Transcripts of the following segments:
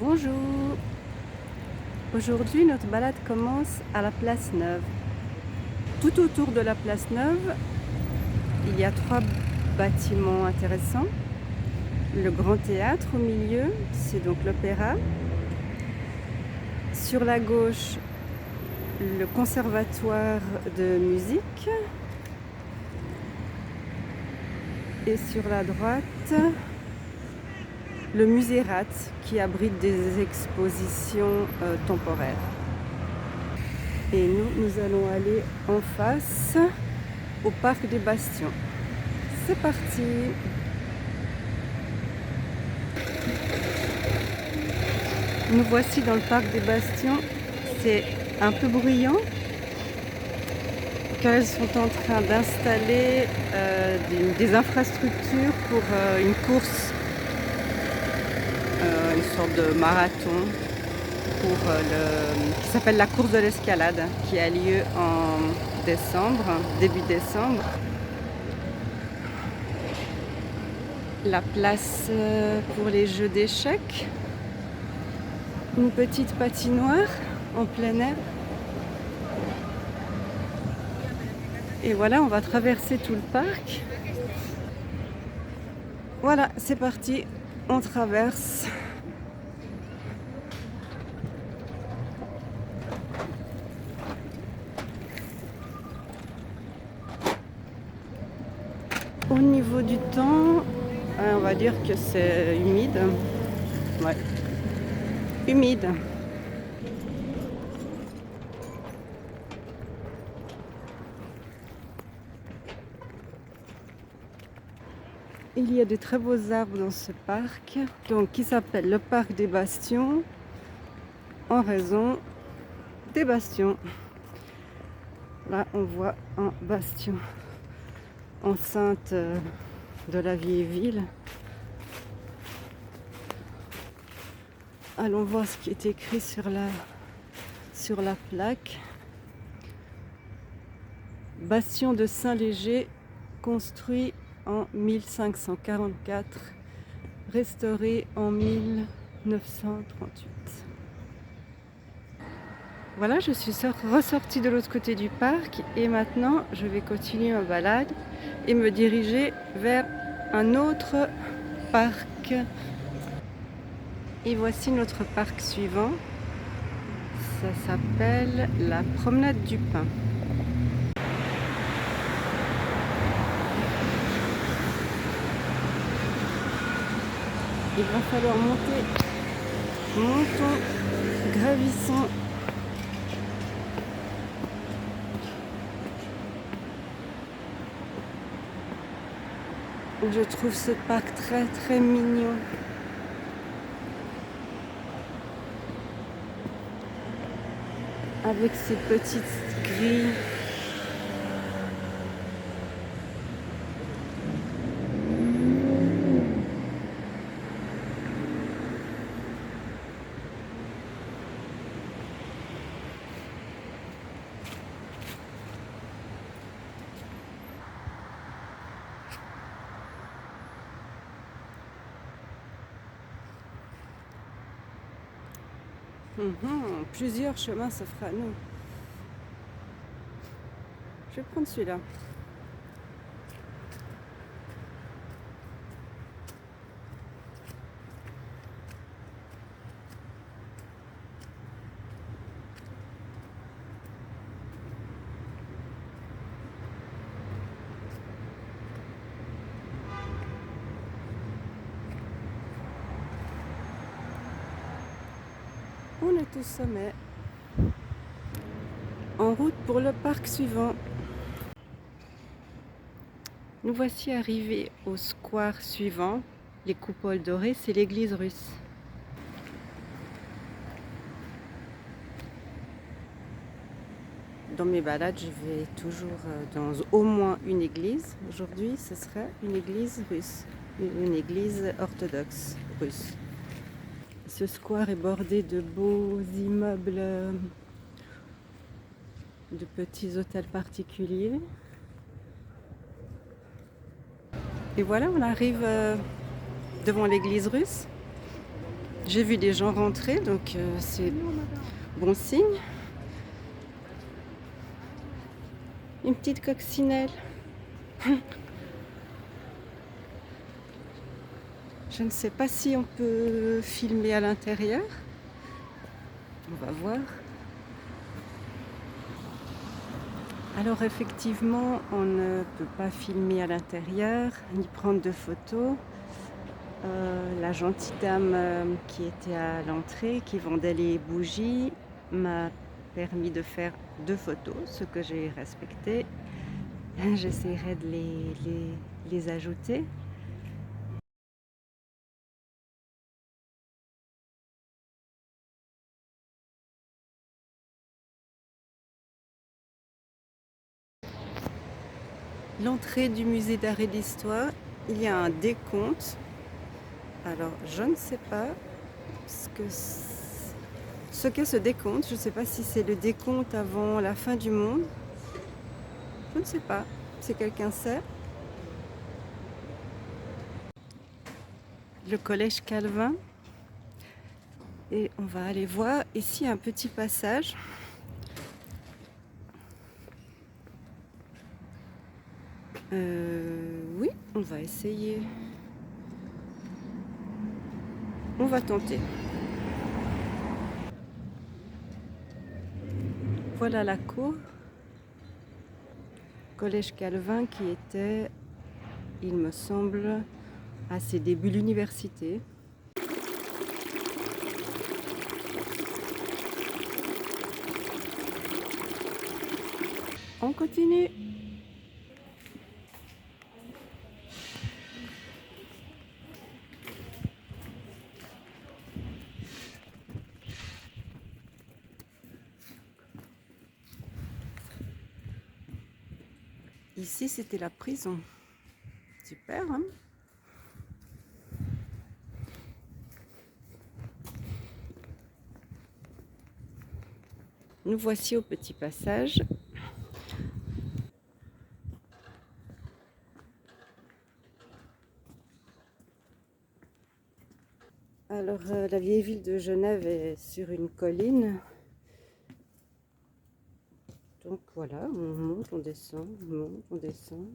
Bonjour. Aujourd'hui, notre balade commence à la place Neuve. Tout autour de la place Neuve, il y a 3 bâtiments intéressants. Le Grand Théâtre au milieu, c'est donc l'opéra. Sur la gauche, le Conservatoire de musique. Et sur la droite, le Musée Rath qui abrite des expositions temporaires. Et nous allons aller en face au parc des Bastions. C'est parti! Nous voici dans le parc des Bastions. C'est un peu bruyant car ils sont en train d'installer des infrastructures pour une course, une sorte de marathon qui s'appelle la course de l'escalade, qui a lieu en décembre, début décembre. La place pour les jeux d'échecs, une petite patinoire en plein air. Et voilà, on va traverser tout le parc. Voilà, c'est parti, on traverse. Au niveau du temps, on va dire que c'est humide. Ouais, humide. Il y a de très beaux arbres dans ce parc, donc qui s'appelle le parc des Bastions, en raison des bastions. Là, on voit un bastion, enceinte de la vieille ville. Allons voir ce qui est écrit sur la plaque. Bastion de Saint-Léger, construit en 1544, restauré en 1938. Voilà, je suis ressortie de l'autre côté du parc et maintenant je vais continuer ma balade et me diriger vers un autre parc. Et voici notre parc suivant. Ça s'appelle la promenade du Pin. Il va falloir monter. Montons, gravissons. Je trouve ce parc très très mignon. Avec ses petites grilles. Plusieurs chemins s'offrent à nous. Je vais prendre celui-là. On est au sommet. En route pour le parc suivant. Nous voici arrivés au square suivant. Les coupoles dorées, c'est l'église russe. Dans mes balades, je vais toujours dans au moins une église. Aujourd'hui, ce serait une église russe, une église orthodoxe russe. Ce square est bordé de beaux immeubles, de petits hôtels particuliers. Et voilà, on arrive devant l'église russe. J'ai vu des gens rentrer, donc c'est bon signe. Une petite coccinelle. Je ne sais pas si on peut filmer à l'intérieur. On va voir. Alors effectivement, on ne peut pas filmer à l'intérieur ni prendre de photos. La gentille dame qui était à l'entrée, qui vendait les bougies, m'a permis de faire 2 photos, ce que j'ai respecté. J'essaierai de les ajouter. L'entrée du musée d'art et d'histoire, il y a un décompte. Alors, je ne sais pas ce qu'est ce décompte. Je ne sais pas si c'est le décompte avant la fin du monde. Je ne sais pas. Si quelqu'un sait. Le collège Calvin. Et on va aller voir ici un petit passage. Oui, on va essayer. On va tenter. Voilà la cour. Collège Calvin qui était, il me semble, à ses débuts l'université. On continue. Ici, c'était la prison. Super, hein? Nous voici au petit passage. Alors, la vieille ville de Genève est sur une colline. Donc voilà, on monte, on descend, on monte, on descend.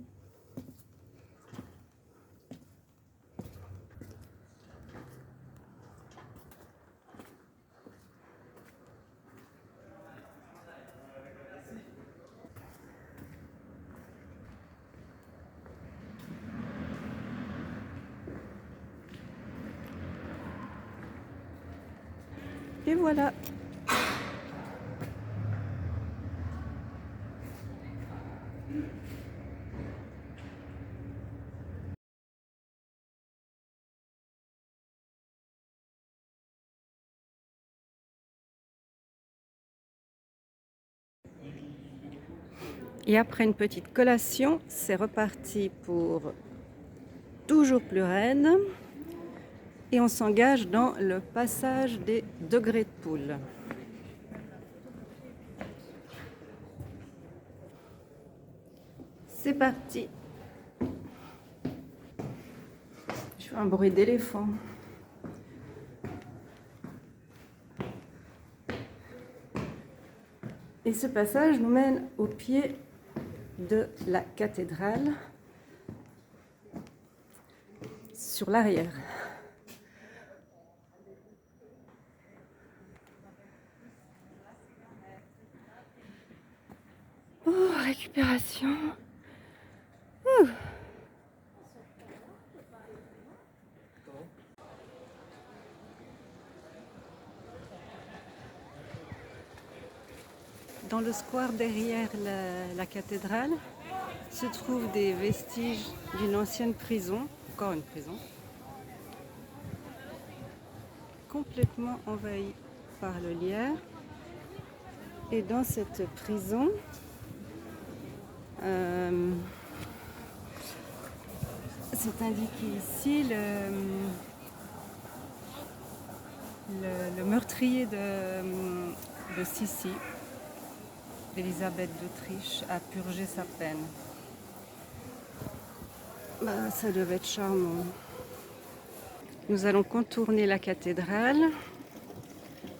Et voilà. Et après une petite collation, c'est reparti pour toujours plus raide. Et on s'engage dans le passage des degrés de poule. C'est parti. Je fais un bruit d'éléphant. Et ce passage nous mène au pied de la cathédrale, sur l'arrière. Oh, récupération. Ouh. Dans le square derrière la cathédrale se trouvent des vestiges d'une ancienne prison, encore une prison, complètement envahie par le lierre. Et dans cette prison, c'est indiqué ici le meurtrier de Sissi, d'Élisabeth d'Autriche, a purgé sa peine. Bah, ça devait être charmant. Nous allons contourner la cathédrale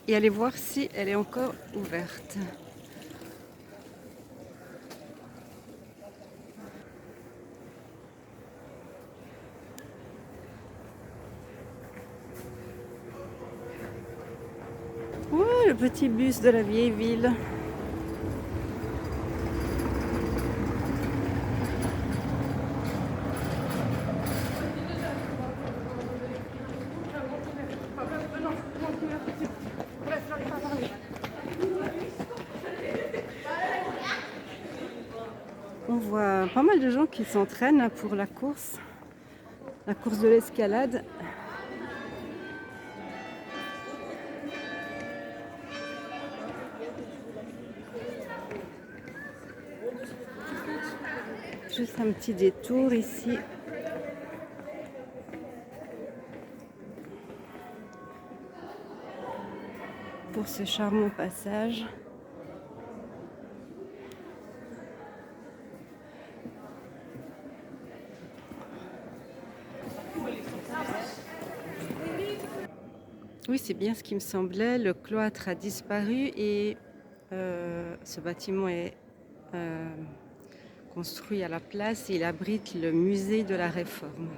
et aller voir si elle est encore ouverte. Oh, le petit bus de la vieille ville. On voit pas mal de gens qui s'entraînent pour la course de l'escalade. Juste un petit détour ici. Pour ce charmant passage. Oui, c'est bien ce qui me semblait. Le cloître a disparu et ce bâtiment est construit à la place. Il abrite le musée de la Réforme.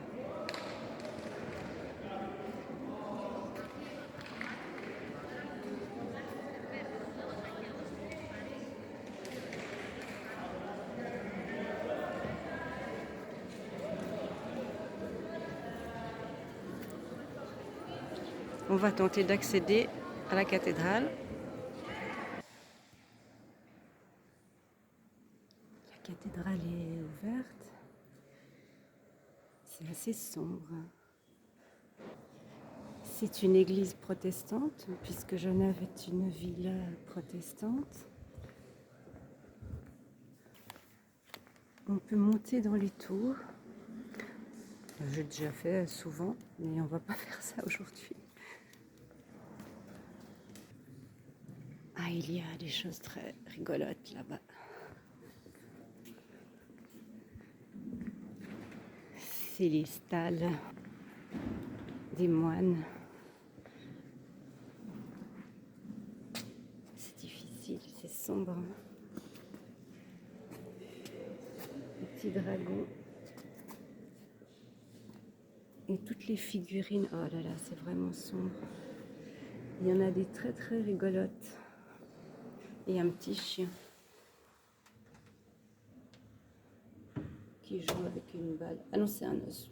On va tenter d'accéder à la cathédrale. La cathédrale est ouverte. C'est assez sombre. C'est une église protestante, puisque Genève est une ville protestante. On peut monter dans les tours. J'ai déjà fait souvent, mais on va pas faire ça aujourd'hui. Ah, il y a des choses très rigolotes là-bas. C'est les stalles des moines. C'est difficile, c'est sombre. Les petits dragons. Et toutes les figurines. Oh là là, c'est vraiment sombre. Il y en a des très très rigolotes. Et un petit chien qui joue avec une balle. Ah non, c'est un os.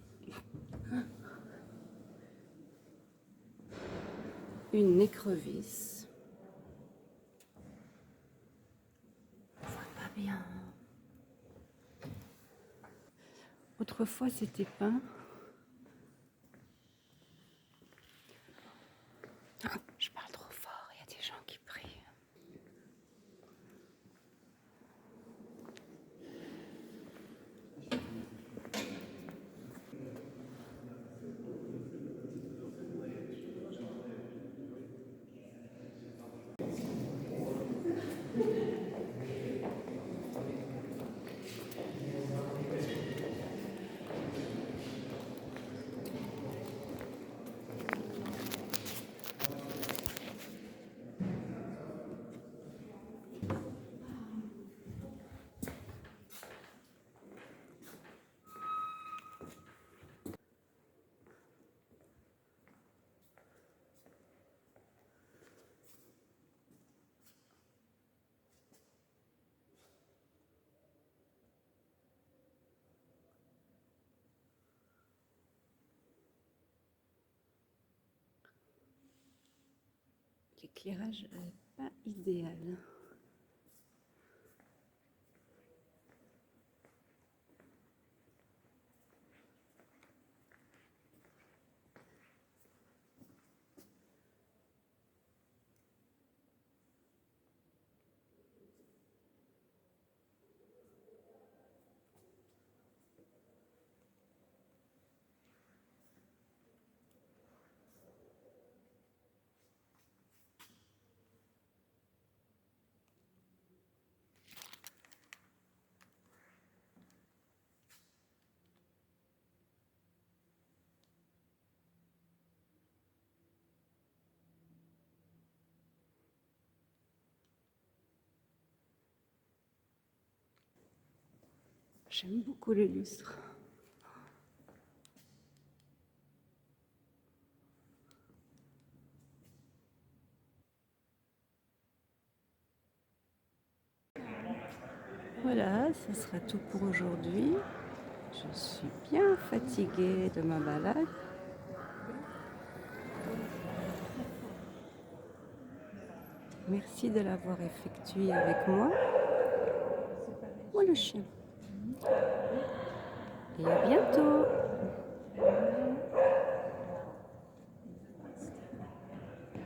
Une écrevisse. On voit pas bien. Autrefois, c'était peint. Ah, je parle trop fort, il y a des gens qui prient. L'éclairage n'est pas idéal. J'aime beaucoup les lustres. Voilà, ce sera tout pour aujourd'hui. Je suis bien fatiguée de ma balade. Merci de l'avoir effectué avec moi. Oh le chien. Et à bientôt.